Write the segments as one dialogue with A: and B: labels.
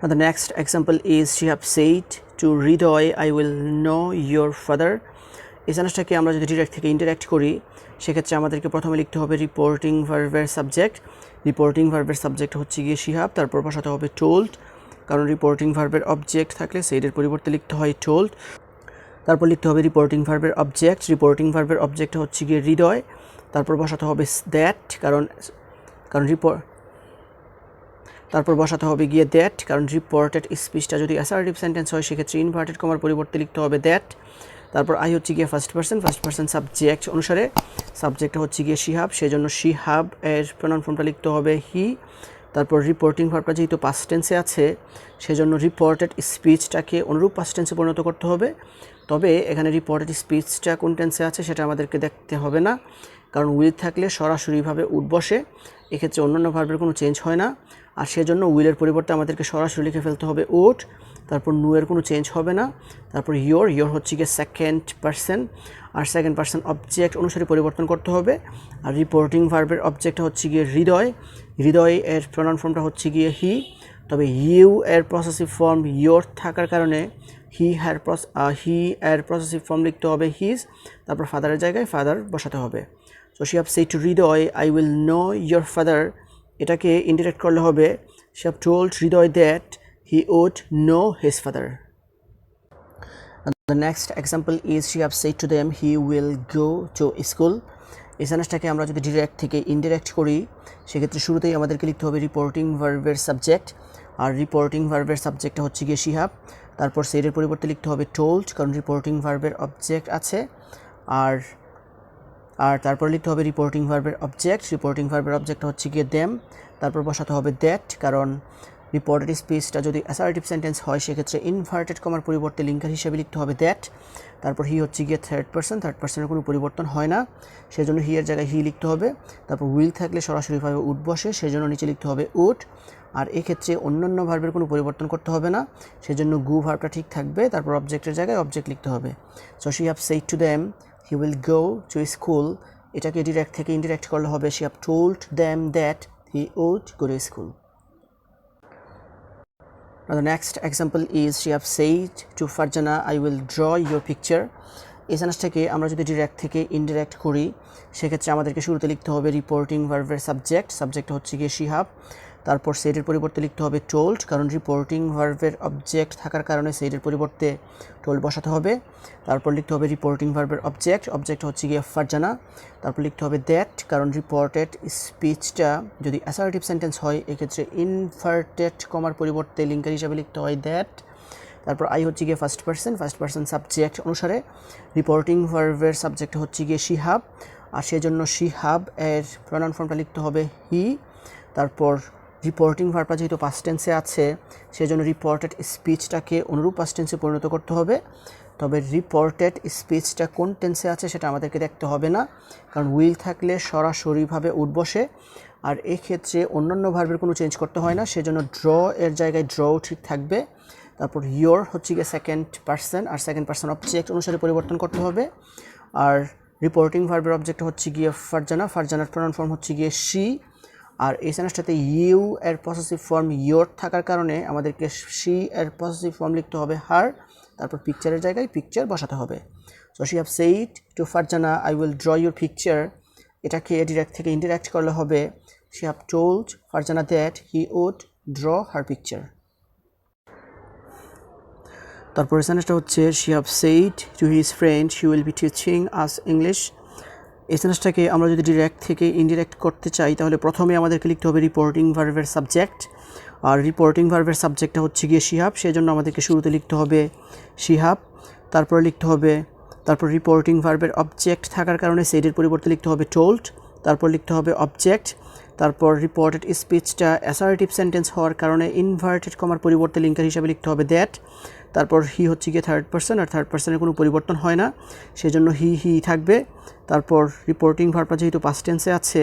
A: Now the next example is she have said to Hridoy, I will know your father. এই সেন্টেন্সটাকে আমরা যদি direct থেকে interact করি সেক্ষেত্রে আমাদেরকে প্রথমে লিখতে হবে রিপোর্টিং ভার্বের সাবজেক্ট। রিপোর্টিং ভার্বের সাবজেক্ট হচ্ছে গিয়ে শিহাব, তারপর বসাতে হবে টোল্ড, কারণ রিপোর্টিং ভার্বের অবজেক্ট থাকলে সেইটার পরিবর্তে লিখতে হয় টোল্ড। তারপর লিখতে হবে রিপোর্টিং ভার্বের অবজেক্ট। রিপোর্টিং ভার্বের অবজেক্ট হচ্ছে গিয়ে হৃদয়, তারপর বসাতে হবে দ্যাট, কারণ তারপর বসাতে হবে গিয়ে দ্যাট, কারণ রিপোর্টেড স্পিচটা যদি অ্যাসার্টিভ সেন্টেন্স হয় সেক্ষেত্রে ইনভার্টেড কমার পরিবর্তে লিখতে হবে দ্যাট। তারপর আই হচ্ছে গিয়ে ফার্স্ট পারসন সাবজেক্ট অনুসারে সাবজেক্টটা হচ্ছে গিয়ে শিহাব, সেজন্য শিহাব এর প্রনাউন ফর্মটা লিখতে হবে হি। তারপর রিপোর্টিং ভার্বটা যেহেতু পাস্ট টেন্সে আছে সেজন্য রিপোর্টেড স্পিচটাকে অনুরূপ পাস্ট টেন্সে পরিণত করতে হবে। তবে এখানে রিপোর্টেড স্পিচটা কোন টেন্সে আছে সেটা আমাদেরকে দেখতে হবে না, কারণ উইল থাকলে সরাসরিভাবে উড বসে, এক্ষেত্রে অন্যান্য ভার্বের কোনো চেঞ্জ হয় না, আর সেজন্য উইলের পরিবর্তে আমাদেরকে সরাসরি লিখে ফেলতে হবে উড। তারপর নো এর কোনো চেঞ্জ হবে না। তারপর ইয়োর হচ্ছে গিয়ে সেকেন্ড পারসন, আর সেকেন্ড পারসন অবজেক্ট অনুসারে পরিবর্তন করতে হবে। আর রিপোর্টিং ভার্বের অবজেক্টটা হচ্ছে গিয়ে হৃদয় এর প্রনাউন ফর্মটা হচ্ছে গিয়ে হি, তবে ইউ এর প্রসেসিভ ফর্ম ইয়োর থাকার কারণে হি এর প্রসেসিভ ফর্ম লিখতে হবে হিজ, তারপর ফাদারের জায়গায় ফাদার বসাতে হবে। So she have said to Hriday, I will know your father, এটাকে ইন্ডিরেক্ট করলে হবে she have told Hriday that he would know his father. And the next example is she have said to them he will go to school. এই সেন্টেন্সটাকে আমরা যদি direct থেকে indirect করি সেক্ষেত্রে শুরুতেই আমাদেরকে লিখতে হবে রিপোর্টিং ভার্বের সাবজেক্ট, আর রিপোর্টিং ভার্বের সাবজেক্টটা হচ্ছে গিয়ে শিহাব, তারপর সেটের পরিবর্তে লিখতে হবে টোল্ড, কারণ রিপোর্টিং ভার্বের অবজেক্ট আছে, আর তারপর লিখতে হবে রিপোর্টিং ভার্বের অবজেক্ট। রিপোর্টিং ভার্বের অবজেক্টটা হচ্ছে গিয়ে দেম, তারপর বসাতে হবে দ্যাট, কারণ রিপোর্টেড স্পিচটা যদি অ্যাসার্টিভ সেন্টেন্স হয় সেক্ষেত্রে ইনভার্টেড কমার পরিবর্তে লিঙ্কার হিসেবে লিখতে হবে দ্যাট। তারপর হি হচ্ছে গিয়ে থার্ড পার্সনের কোনো পরিবর্তন হয় না, সেজন্য হি এর জায়গায় হি লিখতে হবে। তারপর উইল থাকলে সরাসরিভাবে উড বসে, সেজন্য নিচে লিখতে হবে উড, আর এক্ষেত্রে অন্যান্য ভার্বের কোনো পরিবর্তন করতে হবে না, সেজন্য গু ভার্বটা ঠিক থাকবে। তারপর অবজেক্টের জায়গায় অবজেক্ট লিখতে হবে। So she have said to them he will go to school, এটাকে ডিরেক্ট থেকে ইনডিরেক্ট করলে হবে she have told them that he would go to school. Now the next example is she have said to Farjana, I will draw your picture. এই সেন্টেন্সটাকে আমরা যদি direct থেকে indirect করি সেক্ষেত্রে আমাদেরকে শুরুতে লিখতে হবে রিপোর্টিং ভার্বের সাবজেক্ট হচ্ছে গিয়ে শিহাব, তারপর সেটের পরিবর্তে লিখতে হবে টোল্ড, কারণ রিপোর্টিং ভার্বের অবজেক্ট থাকার কারণে সেটের পরিবর্তে টোল্ড বসাতে হবে। তারপর লিখতে হবে রিপোর্টিং ভার্বের অবজেক্ট হচ্ছে গিয়ে ফারজানা, তারপর লিখতে হবে দ্যাট, কারণ রিপোর্টেড স্পিচটা যদি অ্যাসার্টিভ সেন্টেন্স হয় এক্ষেত্রে ইনভার্টেড কমার পরিবর্তে লিঙ্কার হিসাবে লিখতে হয় দ্যাট। তারপর আই হচ্ছে গিয়ে ফার্স্ট পারসন সাবজেক্ট অনুসারে রিপোর্টিং ভার্বের সাবজেক্ট হচ্ছে গিয়ে শিহাব, আর সেজন্য শিহাব এর প্রনাউন ফর্মটা লিখতে হবে হি। তারপর রিপোর্টিং ভার্বটা যেহেতু পাস্ট টেন্সে আছে সেজন্য রিপোর্টেড স্পিচটাকে অনুরূপ পাস্ট টেন্সে পরিণত করতে হবে। তবে রিপোর্টেড স্পিচটা কোন টেন্সে আছে সেটা আমাদেরকে দেখতে হবে না, কারণ উইল থাকলে সরাসরিভাবে উড বসে, আর এক্ষেত্রে অন্যান্য ভার্বের কোনো চেঞ্জ করতে হয় না, সেজন্য ড্র এর জায়গায় ড্র ঠিক থাকবে। তারপর ইয়োর হচ্ছে গিয়ে সেকেন্ড পারসন, আর সেকেন্ড পারসন অবজেক্ট অনুসারে পরিবর্তন করতে হবে। আর রিপোর্টিং ভার্বের অবজেক্ট হচ্ছে গিয়ে ফারজানার প্রনাউন ফর্ম হচ্ছে গিয়ে শি, আর এই সেন্টেন্সটাতে ইউ এর পসেসিভ ফর্ম ইয়োর থাকার কারণে আমাদেরকে শি এর পসেসিভ ফর্ম লিখতে হবে হার, তারপর পিকচারের জায়গায় পিকচার বসাতে হবে। So she have said to Farzana, I will draw your picture, এটাকে ডিরেক্ট থেকে ইনডিরেক্ট করলে হবে she have told Farzana that he would draw her picture. তারপর সেন্টেন্সটা হচ্ছে she have said to his friend he will be teaching us English. এই সেন্টেন্সটাকে আমরা যদি ডিরেক্ট থেকে ইনডিরেক্ট করতে চাই তাহলে প্রথমে আমাদেরকে লিখতে হবে রিপোর্টিং ভার্বের সাবজেক্ট, আর রিপোর্টিং ভার্বের সাবজেক্টটা হচ্ছে গিয়ে শিহাব, সেজন্য আমাদেরকে শুরুতে লিখতে হবে শিহাব, তারপর রিপোর্টিং ভার্বের অবজেক্ট থাকার কারণে সেটের পরিবর্তে লিখতে হবে টোল্ড, তারপর লিখতে হবে অবজেক্ট, তারপর রিপোর্টেড স্পিচটা অ্যাসার্টিভ সেন্টেন্স হওয়ার কারণে ইনভার্টেড কমার পরিবর্তে লিঙ্কার হিসাবে লিখতে হবে দ্যাট। তারপর হি হচ্ছে গিয়ে থার্ড পারসন, আর থার্ড পারসনের কোনো পরিবর্তন হয় না, সেজন্য হি থাকবে। তারপর রিপোর্টিং ভার্বটা যেহেতু পাস্ট টেন্সে আছে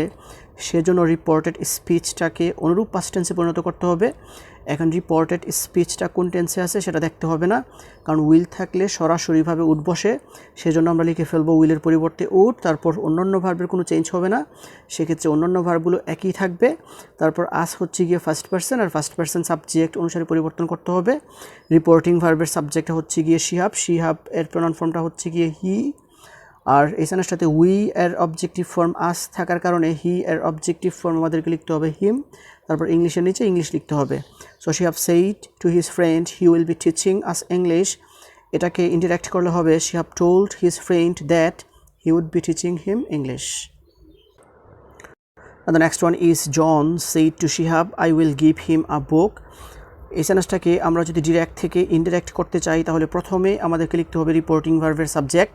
A: সেজন্য রিপোর্টেড স্পিচটাকে অনুরূপ পাস্ট টেন্সে পরিণত করতে হবে, এখন রিপোর্টেড স্পিচটা কোন টেন্সে আছে সেটা দেখতে হবে না, কারণ উইল থাকলে সরাসরিভাবে উড বসে, সেজন্য আমরা লিখে ফেলবো উইলের পরিবর্তে উড। তারপর অন্যান্য ভার্বের কোনো চেঞ্জ হবে না, সেক্ষেত্রে অন্যান্য ভার্বগুলো একই থাকবে। তারপর আস হচ্ছে গিয়ে ফার্স্ট পারসন, আর ফার্স্ট পারসন সাবজেক্ট অনুসারে পরিবর্তন করতে হবে। রিপোর্টিং ভার্বের সাবজেক্টটা হচ্ছে গিয়ে শিহাব এর প্রনাউন ফর্মটা হচ্ছে গিয়ে হি, আর এই সেন্টেন্সটাতে উই এর অবজেক্টিভ ফর্ম আস থাকার কারণে হি এর অবজেক্টিভ ফর্ম আমাদেরকে লিখতে হবে হিম, তারপর ইংলিশের নিচে ইংলিশ লিখতে হবে। So Shihab said to his friend he will be teaching us English, এটাকে ইন্টারেক্ট করলে হবে Shihab told his friend that he would be teaching him English. And the next one is John said to Shihab, I will give him a book. এই সেন্টেন্সটাকে আমরা যদি direct থেকে indirect করতে চাই তাহলে প্রথমে আমাদেরকে লিখতে হবে রিপোর্টিং ভার্বের সাবজেক্ট।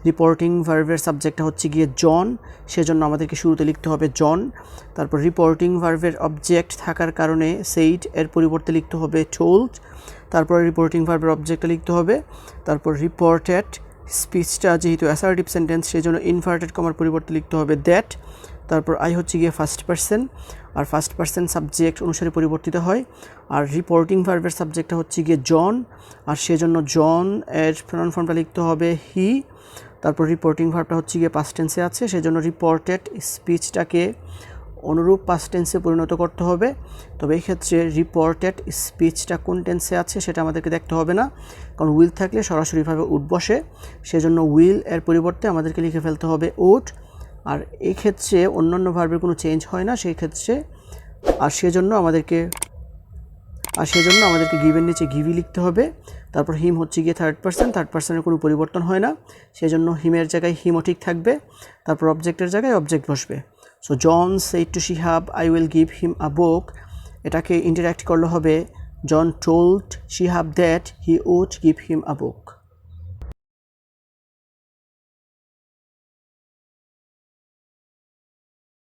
A: রিপোর্টিং ভার্বের সাবজেক্টটা হচ্ছে গিয়ে জন, সেজন্য আমাদেরকে শুরুতে লিখতে হবে জন। তারপর রিপোর্টিং ভার্বের অবজেক্ট থাকার কারণে সেইড এর পরিবর্তে লিখতে হবে টোল্ড। তারপর রিপোর্টিং ভার্বের অবজেক্টটা লিখতে হবে। তারপর রিপোর্টেড স্পিচটা যেহেতু অ্যাসার্টিভ সেন্টেন্স সেজন্য ইনভার্টেড কমার পরিবর্তে লিখতে হবে দ্যাট। তারপর আই হচ্ছে গিয়ে ফার্স্ট পারসন, আর ফার্স্ট পারসন সাবজেক্ট অনুসারে পরিবর্তিত হয়। আর রিপোর্টিং ভার্বের সাবজেক্টটা হচ্ছে গিয়ে জন, আর সেজন্য জন এর প্রনাউন ফর্মটা লিখতে হবে হি। তারপর রিপোর্টিং ভার্বটা হচ্ছে গিয়ে পাস্ট টেন্সে আছে, সেজন্য রিপোর্টেড স্পিচটাকে অনুরূপ পাস্ট টেন্সে পরিণত করতে হবে। তবে এই ক্ষেত্রে রিপোর্টেড স্পিচটা কোন টেন্সে আছে সেটা আমাদেরকে দেখতে হবে না, কারণ উইল থাকলে সরাসরিভাবে উড বসে, সেজন্য উইল এর পরিবর্তে আমাদেরকে লিখে ফেলতে হবে উড। আর এই ক্ষেত্রে অন্যান্য ভার্বের কোনো চেঞ্জ হয় না সেই ক্ষেত্রে, আর সেজন্য আমাদেরকে গিভের নিচে গিভি লিখতে হবে। তারপর হিম হচ্ছে গিয়ে থার্ড পার্সনের কোনো পরিবর্তন হয় না, সেজন্য হিমের জায়গায় হিমও ঠিক থাকবে। তারপর অবজেক্টের জায়গায় অবজেক্ট বসবে। So John said to Shihab I will give him a book, এটাকে ইন্টারেক্ট করলে হবে John told Shihab that he would give him a book.